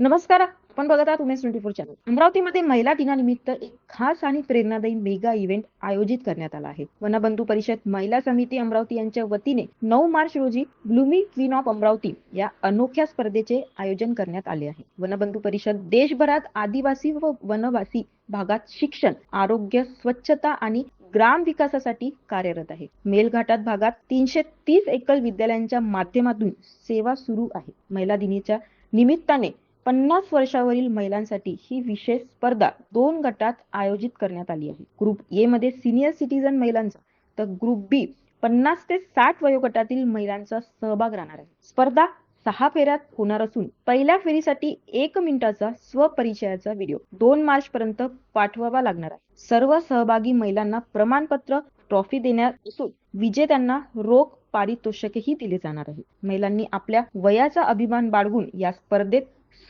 नमस्कार. आपण बघत आहात उमेश 24 चॅनल. अमरावतीमध्ये महिला दिनानिमित्त एक खास आणि प्रेरणादायी मेगा इव्हेंट आयोजित करण्यात आला आहे. वनबंधू परिषद महिला समिती अमरावती यांच्या वतीने 9 मार्च रोजी ब्लूमी क्वीन ऑफ अमरावती या अनोख्या स्पर्धेचे आयोजन करण्यात आले आहे. वनबंधू परिषद देशभरात आदिवासी व वनवासी भागात शिक्षण, आरोग्य, स्वच्छता आणि ग्राम विकासासाठी कार्यरत आहे. मेलघाटात भागात 330 एकल विद्यालयांच्या माध्यमातून सेवा सुरू आहे. महिला दिनाच्या निमित्ताने 50 वर्षावरील महिलांसाठी ही विशेष स्पर्धा 2 गटात आयोजित करण्यात आली आहे. ग्रुप ए मध्ये सिनियर सिटीजन महिलांचा तर ग्रुप बी 50 ते 60 वयोगटातील महिलांचा सहभाग राहणार आहे. स्पर्धा 6 फेऱ्यात होणार असून पहिल्या फेरीसाठी 1 मिनिटाचा स्वपरिचयाचा व्हिडिओ 2 मार्च पर्यंत पाठवावा लागणार आहे. सर्व सहभागी महिलांना प्रमाणपत्र, ट्रॉफी देण्यात असून विजेत्यांना रोख पारितोषिकही दिले जाणार आहे. महिलांनी आपल्या वयाचा अभिमान बाळगून या स्पर्धेत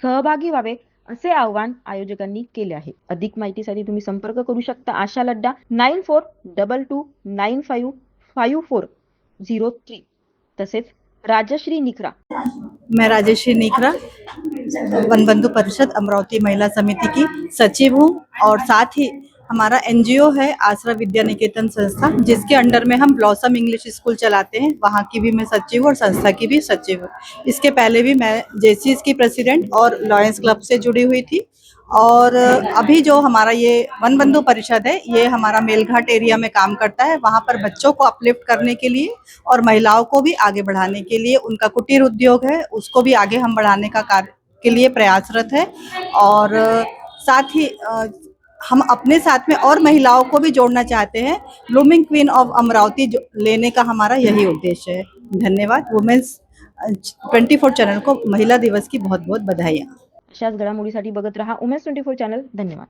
सहभागी व्हावे असे आवाहन आयोजकांनी केले आहे. अधिक माहितीसाठी तुम्ही संपर्क करू शकता आशा लड्डा 9422955403 तसेच राजश्री निखरा. मैं राजश्री निखरा वनबंधु परिषद अमरावती महिला समिति की सचिव हूँ और साथ ही हमारा एनजीओ है आश्रय विद्या निकेतन संस्था, जिसके अंडर में हम ब्लॉसम इंग्लिश स्कूल चलाते हैं। वहाँ की भी मैं सचिव और संस्था की भी सचिव हूँ। इसके पहले भी मैं जेसीज की प्रेसिडेंट और लॉयंस क्लब से जुड़ी हुई थी। और अभी जो हमारा ये वनबंधु परिषद है, ये हमारा मेलघाट एरिया में काम करता है। वहाँ पर बच्चों को अपलिफ्ट करने के लिए और महिलाओं को भी आगे बढ़ाने के लिए, उनका कुटीर उद्योग है उसको भी आगे हम बढ़ाने का कार्य के लिए प्रयासरत है। और साथ ही हम अपने साथ में और महिलाओं को भी जोड़ना चाहते हैं। ब्लूमिंग क्वीन ऑफ अमरावती लेने का हमारा यही उद्देश्य है। धन्यवाद। वुमेन्स 24 चैनल को महिला दिवस की बहुत बहुत बधाइयाँ। अशाच घडामोडीसाठी बघत रहा उमेश 24 चॅनल. धन्यवाद.